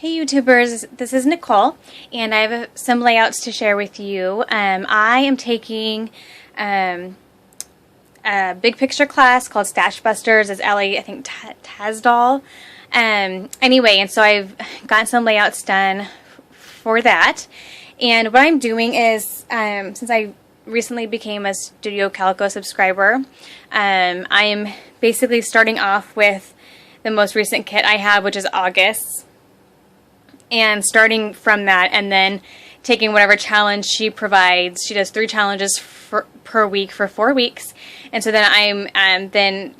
Hey YouTubers, this is Nicole, and I have some layouts to share with you. I am taking a big picture class called Stash Busters. It's Ellie, I think, Tasdall. Anyway, and so I've gotten some layouts done for that. And what I'm doing is, since I recently became a Studio Calico subscriber, I am basically starting off with the most recent kit I have, which is August. And starting from that, and then taking whatever challenge she provides. She does 3 challenges per week for 4 weeks, and so then I'm then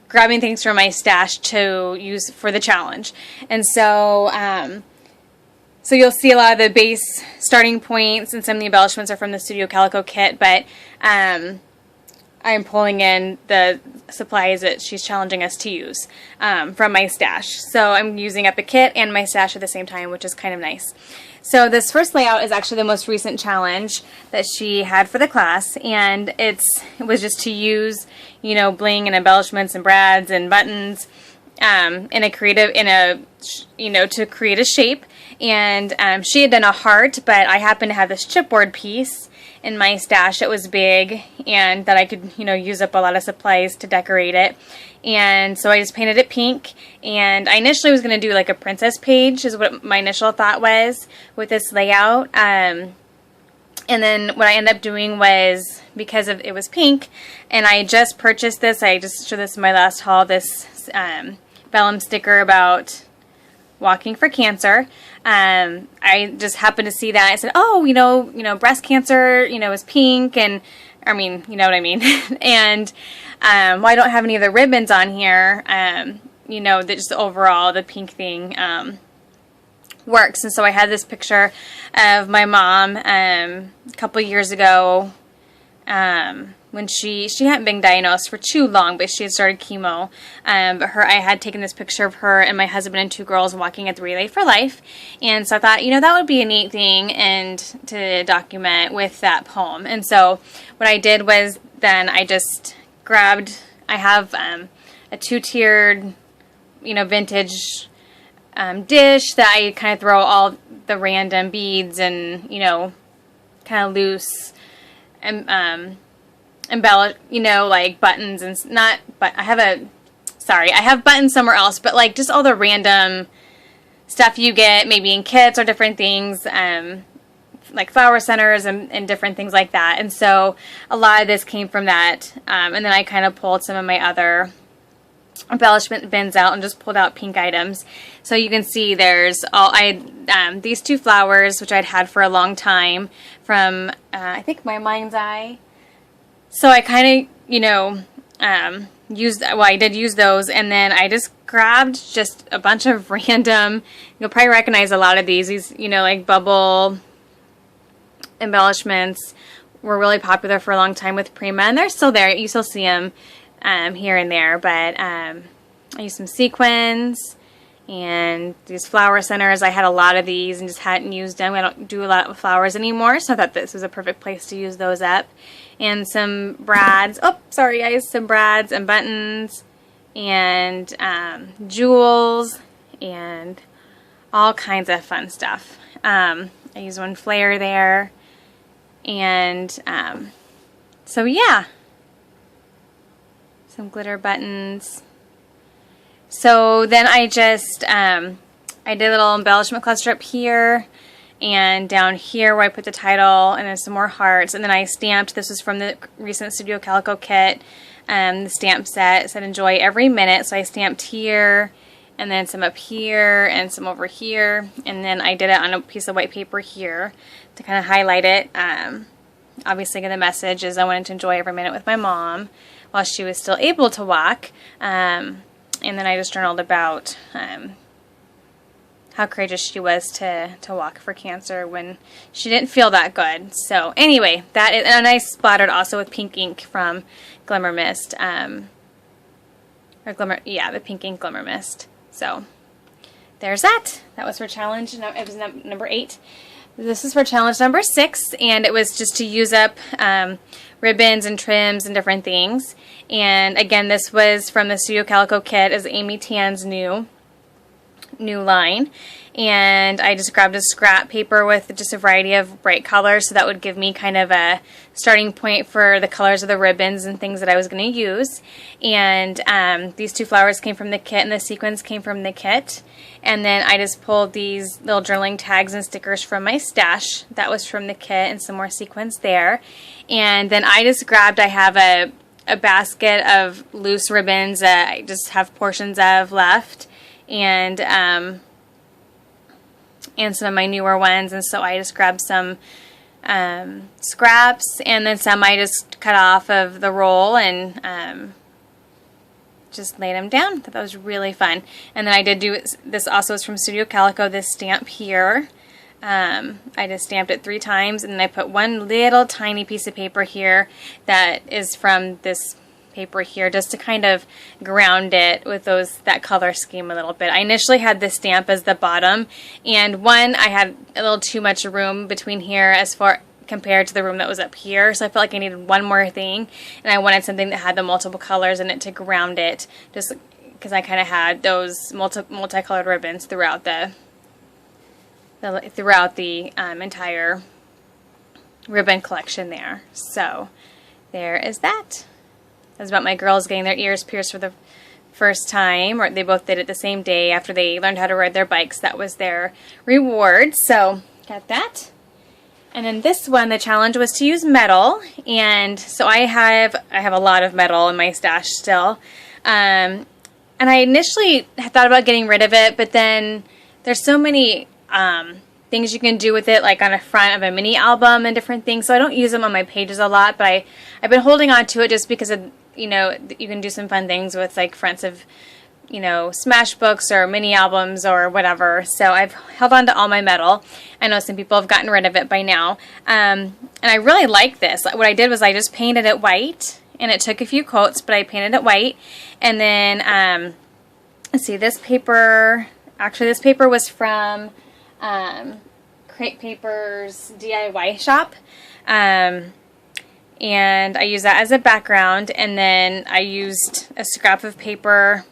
grabbing things from my stash to use for the challenge. And so so you'll see a lot of the base starting points, and some of the embellishments are from the Studio Calico kit, but I'm pulling in the supplies that she's challenging us to use from my stash. So I'm using up the kit and my stash at the same time, which is kind of nice. So this first layout is actually the most recent challenge that she had for the class, and it was just to use, you know, bling and embellishments and brads and buttons to create a shape. And she had done a heart, but I happened to have this chipboard piece in my stash that was big and that I could, you know, use up a lot of supplies to decorate it. And so I just painted it pink, and I initially was going to do like a princess page is what my initial thought was with this layout. And then what I ended up doing was, because it was pink, and I just purchased this, I just showed this in my last haul, this vellum sticker about walking for cancer. I just happened to see that. I said, oh, you know, breast cancer, you know, is pink, and I mean, you know what I mean. And well, I don't have any of the ribbons on here. You know, that just overall the pink thing works. And so I had this picture of my mom a couple years ago. When she hadn't been diagnosed for too long, but she had started chemo. But I had taken this picture of her and my husband and 2 girls walking at the Relay for Life, and so I thought, you know, that would be a neat thing and to document with that poem. And so what I did was then I just grabbed. I have a 2-tiered, you know, vintage dish that I kind of throw all the random beads and, you know, kind of loose and embellish, you know, like buttons and not, but I have buttons somewhere else, but like just all the random stuff you get maybe in kits or different things, like flower centers and different things like that. And so a lot of this came from that, and then I kind of pulled some of my other embellishment bins out and just pulled out pink items. So you can see there's these 2 flowers, which I'd had for a long time from I think My Mind's Eye. So I kind of, you know, I did use those, and then I just grabbed just a bunch of random, you'll probably recognize a lot of these, you know, like bubble embellishments were really popular for a long time with Prima, and they're still there. You still see them here and there, but I used some sequins and these flower centers. I had a lot of these and just hadn't used them. I don't do a lot of flowers anymore, so I thought this was a perfect place to use those up. And some brads. Oh, sorry guys. Some brads and buttons and jewels and all kinds of fun stuff. I used one flare there. And so yeah. Some glitter buttons. So then I just, I did a little embellishment cluster up here and down here where I put the title, and then some more hearts, and then I stamped. This was from the recent Studio Calico kit, the stamp set. It said enjoy every minute, so I stamped here, and then some up here, and some over here, and then I did it on a piece of white paper here to kind of highlight it. Obviously the message is I wanted to enjoy every minute with my mom while she was still able to walk. And then I just journaled about how courageous she was to walk for cancer when she didn't feel that good. So anyway, that is, and I splattered also with pink ink from Glimmer Mist, the pink ink Glimmer Mist. So there's that. That was for challenge. It was number 8. This is for challenge number 6, and it was just to use up ribbons and trims and different things. And again, this was from the Studio Calico kit, as Amy Tan's new. new line, and I just grabbed a scrap paper with just a variety of bright colors, so that would give me kind of a starting point for the colors of the ribbons and things that I was going to use. And these two flowers came from the kit, and the sequins came from the kit. And then I just pulled these little journaling tags and stickers from my stash. That was from the kit, and some more sequins there. And then I just grabbed, I have a basket of loose ribbons that I just have portions of left, and some of my newer ones, and so I just grabbed some scraps, and then some I just cut off of the roll and just laid them down. I thought that was really fun. And then I did do, this also is from Studio Calico, this stamp here. I just stamped it 3 times, and then I put one little tiny piece of paper here that is from this paper here, just to kind of ground it with that color scheme a little bit. I initially had this stamp as the bottom, and I had a little too much room between here as far compared to the room that was up here, so I felt like I needed one more thing, and I wanted something that had the multiple colors in it to ground it, just because I kind of had those multicolored ribbons throughout the entire ribbon collection there. So there is that. That was about my girls getting their ears pierced for the first time, or they both did it the same day after they learned how to ride their bikes. That was their reward. So got that. And then this one, the challenge was to use metal, and so I have a lot of metal in my stash still. And I initially had thought about getting rid of it, but then there's so many things you can do with it, like on the front of a mini album and different things. So I don't use them on my pages a lot, but I've been holding on to it just because of, you can do some fun things with like fronts of, smash books or mini albums or whatever. So I've held on to all my metal. I know some people have gotten rid of it by now. And I really like this. What I did was I just painted it white, and it took a few coats, but I painted it white. And then, let's see, this paper was from Crate Paper's DIY shop. And I used that as a background, and then I used a scrap of paper.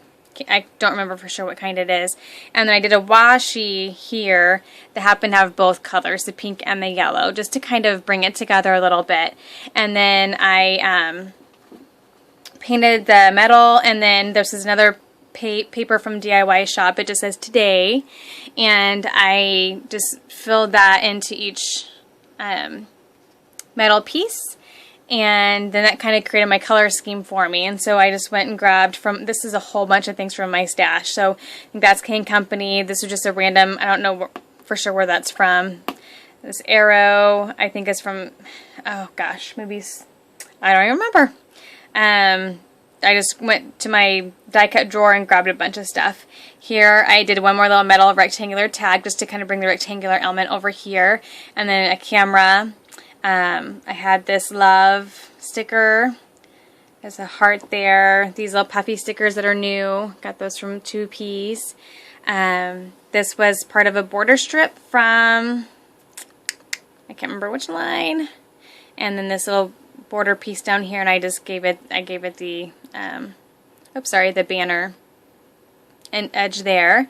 I don't remember for sure what kind it is. And then I did a washi here that happened to have both colors, the pink and the yellow, just to kind of bring it together a little bit. And then I painted the metal, and then this is another paper from DIY shop. It just says today, and I just filled that into each metal piece. And then that kind of created my color scheme for me. And so I just went and grabbed this is a whole bunch of things from my stash. So I think that's Kane Company. This was just a random, I don't know for sure where that's from. This arrow, I think is from, oh gosh, maybe, I don't even remember. I just went to my die cut drawer and grabbed a bunch of stuff. Here I did one more little metal rectangular tag just to kind of bring the rectangular element over here. And then a camera. I had this love sticker. There's a heart there. These little puffy stickers that are new. Got those from 2Ps. This was part of a border strip from, I can't remember which line. And then this little border piece down here, and I gave it the, the banner and edge there.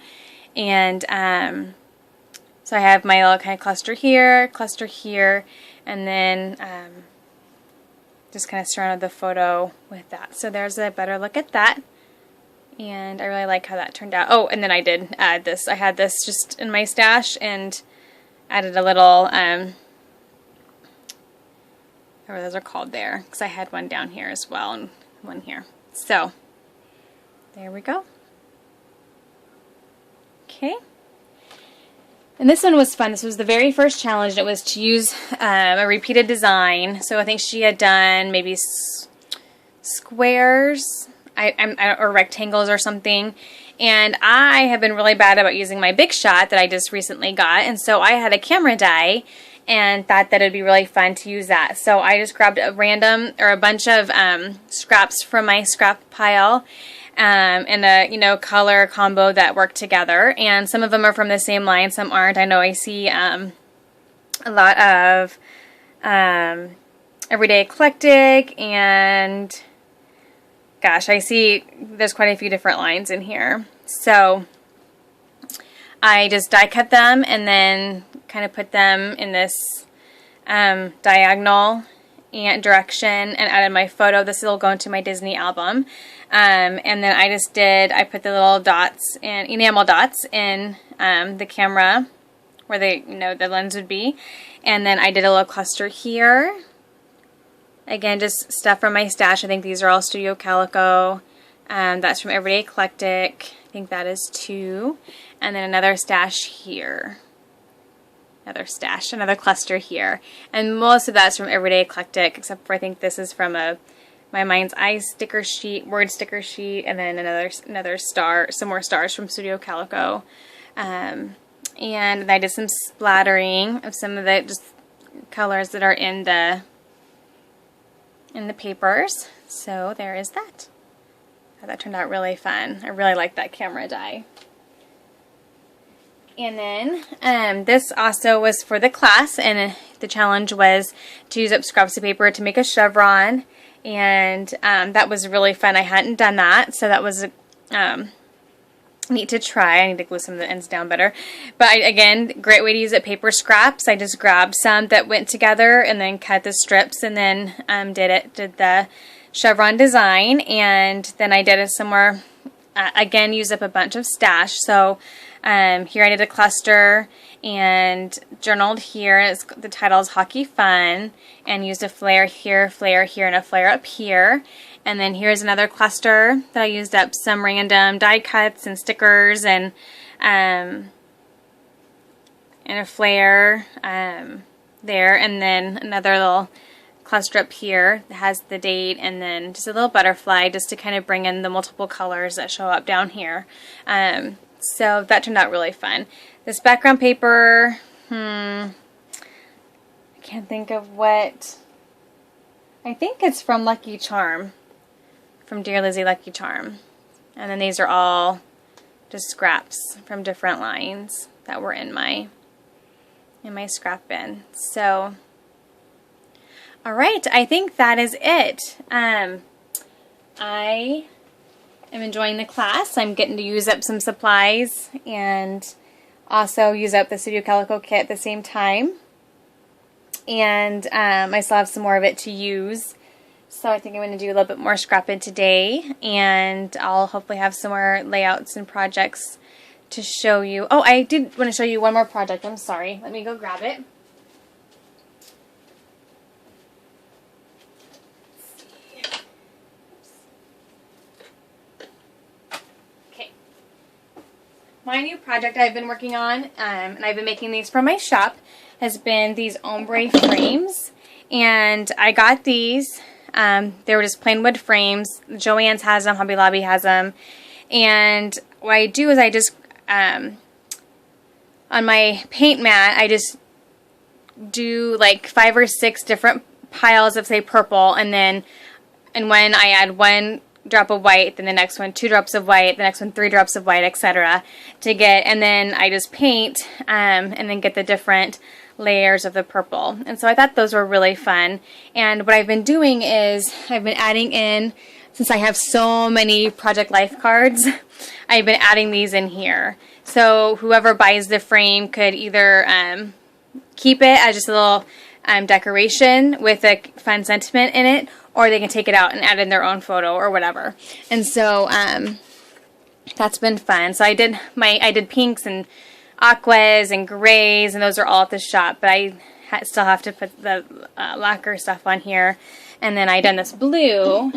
And so I have my little kind of cluster here, and then just kind of surrounded the photo with that. So there's a better look at that, and I really like how that turned out. Oh, and then I did add this. I had this just in my stash and added a little, whatever those are called there, because I had one down here as well and one here. So there we go. Okay. And this one was fun. This was the very first challenge. It was to use a repeated design. So I think she had done maybe squares or rectangles or something. And I have been really bad about using my Big Shot that I just recently got. And so I had a camera die and thought that it would be really fun to use that. So I just grabbed a bunch of scraps from my scrap pile. And a color combo that work together, and some of them are from the same line, some aren't. I know I see a lot of Everyday Eclectic, and gosh, I see there's quite a few different lines in here. So I just die cut them and then kind of put them in this diagonal and direction and added my photo. This will go into my Disney album. And then I put the little dots and enamel dots in the camera where the lens would be. And then I did a little cluster here. Again, just stuff from my stash. I think these are all Studio Calico. That's from Everyday Eclectic. I think that is 2. And then another stash here. Another cluster here. And most of that's from Everyday Eclectic, except for I think this is from my Mind's Eye sticker sheet, word sticker sheet, and then another star, some more stars from Studio Calico. And I did some splattering of some of the just colors that are in the papers. So there is that. That turned out really fun. I really like that camera die. And then this also was for the class, and the challenge was to use up scraps of paper to make a chevron, and that was really fun. I hadn't done that, so that was neat to try. I need to glue some of the ends down better. But again, great way to use up paper scraps. I just grabbed some that went together and then cut the strips, and then did the chevron design, and then I did it some more. Again, use up a bunch of stash. So here I did a cluster and journaled here. The title is Hockey Fun, and used a flare here, and a flare up here. And then here's another cluster that I used up some random die cuts and stickers and a flare there, and then another little cluster up here that has the date, and then just a little butterfly just to kind of bring in the multiple colors that show up down here. So that turned out really fun. This background paper, I can't think of what. I think it's from Lucky Charm, from Dear Lizzie Lucky Charm. And then these are all just scraps from different lines that were in my scrap bin. So, all right, I think that is it. I am enjoying the class. I'm getting to use up some supplies and also use up the Studio Calico kit at the same time. And I still have some more of it to use. So I think I'm going to do a little bit more scrapping today. And I'll hopefully have some more layouts and projects to show you. Oh, I did want to show you one more project. I'm sorry. Let me go grab it. My new project I've been working on, and I've been making these for my shop, has been these ombre frames. And I got these. They were just plain wood frames. Joann's has them, Hobby Lobby has them. And what I do is I just, on my paint mat, I just do like 5 or 6 different piles of, say, purple. And when I add 1 drop of white, then the next one 2 drops of white, the next one 3 drops of white, etc. to get, and then I just paint and then get the different layers of the purple. And so I thought those were really fun. And what I've been doing is I've been adding in, since I have so many Project Life cards, I've been adding these in here. So whoever buys the frame could either keep it as just a little decoration with a fun sentiment in it, or they can take it out and add in their own photo or whatever. And so that's been fun. So I did pinks and aquas and grays, and those are all at the shop, but I still have to put the lacquer stuff on here. And then I done this blue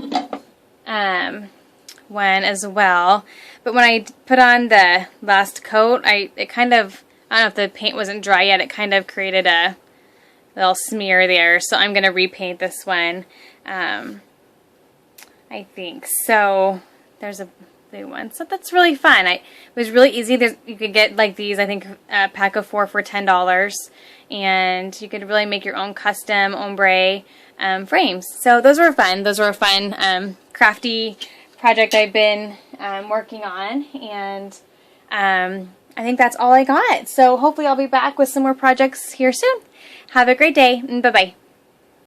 one as well. But when I put on the last coat, it kind of, I don't know if the paint wasn't dry yet, it kind of created a little smear there. So I'm going to repaint this one. I think so. There's a blue one, so that's really fun. It was really easy. You could get like these, I think a pack of 4 for $10, and you could really make your own custom ombre frames. So those were fun. Those were a fun crafty project I've been working on, and I think that's all I got. So hopefully I'll be back with some more projects here soon. Have a great day, and bye-bye.